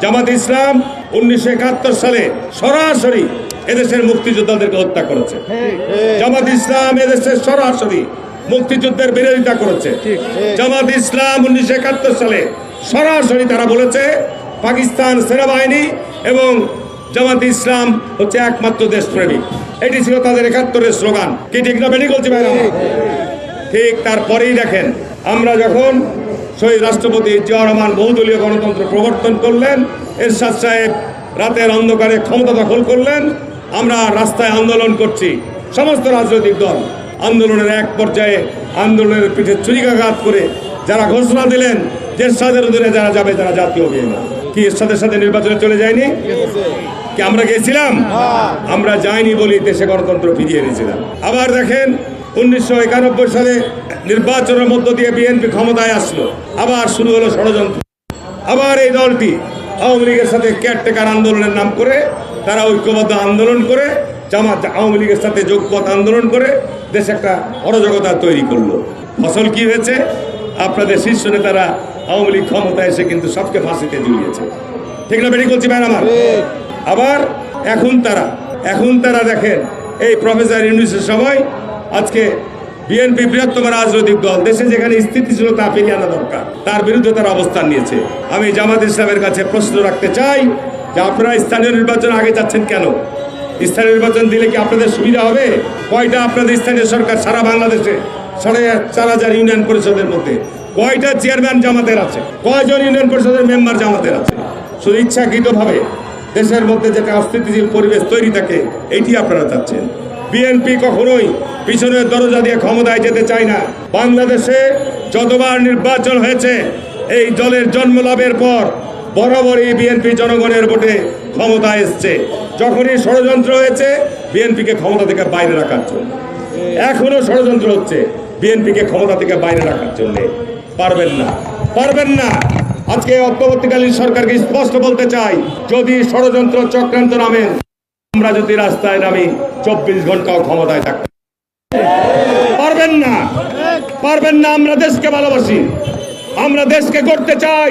জামাত ইসলাম 1971 সালে সরাসরি এদেশের মুক্তিযোদ্ধাদেরকে হত্যা করেছে। জামাত ইসলাম এদেশের সরাসরি মুক্তিযুদ্ধের বিরোধিতা করেছে। জামাত ইসলাম 1971 সালে সরাসরি তারা বলেছে পাকিস্তান সেনাবাহিনী এবং জামাত ইসলাম হচ্ছে একমাত্র দেশপ্রেমিক। এটি ছিল তাদের 71-এর স্লোগান। কি ঠিক না বেঠিক বলছি ভাই? ঠিক তারপরেই দেখেন, আমরা যখন শহীদ রাষ্ট্রপতি জিয়া রহমান বহুদলীয় গণতন্ত্র প্রবর্তন করলেন, এরশাদ সাহেব রাতের অন্ধকারে ক্ষমতা দখল করলেন, আমরা রাস্তায় আন্দোলন করছি। সমস্ত রাজনৈতিক দল আন্দোলনের এক পর্যায়ে আন্দোলনের পিঠে ছুরিকাঘাত করে যারা ঘোষণা দিলেন যে এরশাদের অধীনে যারা যাবে তারা জাতীয় বিএনপি। কি এরশাদের সাথে নির্বাচনে চলে যায়নি? কি আমরা গেছিলাম? আমরা যাইনি বলি দেশে গণতন্ত্র ফিরিয়ে এনেছিলাম। আবার দেখেন 1991 সালে নির্বাচনের মধ্য দিয়ে বিএনপি ক্ষমতায় আসলো, আবার শুরু হলো ষড়যন্ত্র। আবার এই দলটি আওয়ামী লীগের সাথে কেয়ারটেকার আন্দোলনের নাম করে তারা ঐক্যবদ্ধ আন্দোলন করে জামাত আওয়ামী লীগের সাথে যোগপথ আন্দোলন করে দেশে একটা অরাজকতা তৈরি করলো। ফসল কি হয়েছে? আপনাদের শীর্ষ নেতারা আওয়ামী লীগ ক্ষমতায় এসে কিন্তু সবকে ফাঁসিতে ঝুলিয়েছে। ঠিক না বেঠিক বলছি ভাই আমার? আবার এখন তারা দেখেন এই প্রফেসর ইউনূসের সময় আজকে বিএনপি বৃহত্তম রাজনৈতিক দল, দেশে যেখানে স্থিতিশীলতা ফিরিয়ে আনা দরকার তার বিরুদ্ধে তারা অবস্থান নিয়েছে। আমি জামাত ইসলামের কাছে প্রশ্ন রাখতে চাই যে আপনারা স্থানীয় নির্বাচন আগে যাচ্ছেন কেন? স্থানীয় নির্বাচন দিলে কি আপনাদের সুবিধা হবে? কয়টা আপনাদের স্থানীয় সরকার সারা বাংলাদেশে 4,500 ইউনিয়ন পরিষদের মধ্যে কয়টা চেয়ারম্যান জামাতের আছে? কয়জন ইউনিয়ন পরিষদের মেম্বার জামাতের আছে? শুধু ইচ্ছাকৃতভাবে দেশের মধ্যে যেটা অস্থিতিশীল পরিবেশ তৈরি থাকে, এইটি আপনারা চাচ্ছেন। বিএনপি কখনোই পিছনের দরজা দিয়ে ক্ষমতায় যেতে চায় না। বাংলাদেশে যতবার নির্বাচন হয়েছে এই দলের জন্মলাভের পর বরাবরই বিএনপি জনগণের ভোটে ক্ষমতায় এসছে। যখনই ষড়যন্ত্র হয়েছে বিএনপিকে ক্ষমতা থেকে বাইরে রাখার জন্য, এখনো ষড়যন্ত্র হচ্ছে বিএনপিকে ক্ষমতা থেকে বাইরে রাখার জন্য। পারবেন না। আজকে অন্তর্বর্তীকালীন সরকারকে স্পষ্ট বলতে চাই, যদি ষড়যন্ত্র চক্রান্ত নামেন, আমরা যদি রাস্তায় নামি 24 ঘন্টাও ক্ষমতায় থাকতে পারবেন না। আমরা দেশকে ভালোবাসি, আমরা দেশকে গড়তে চাই।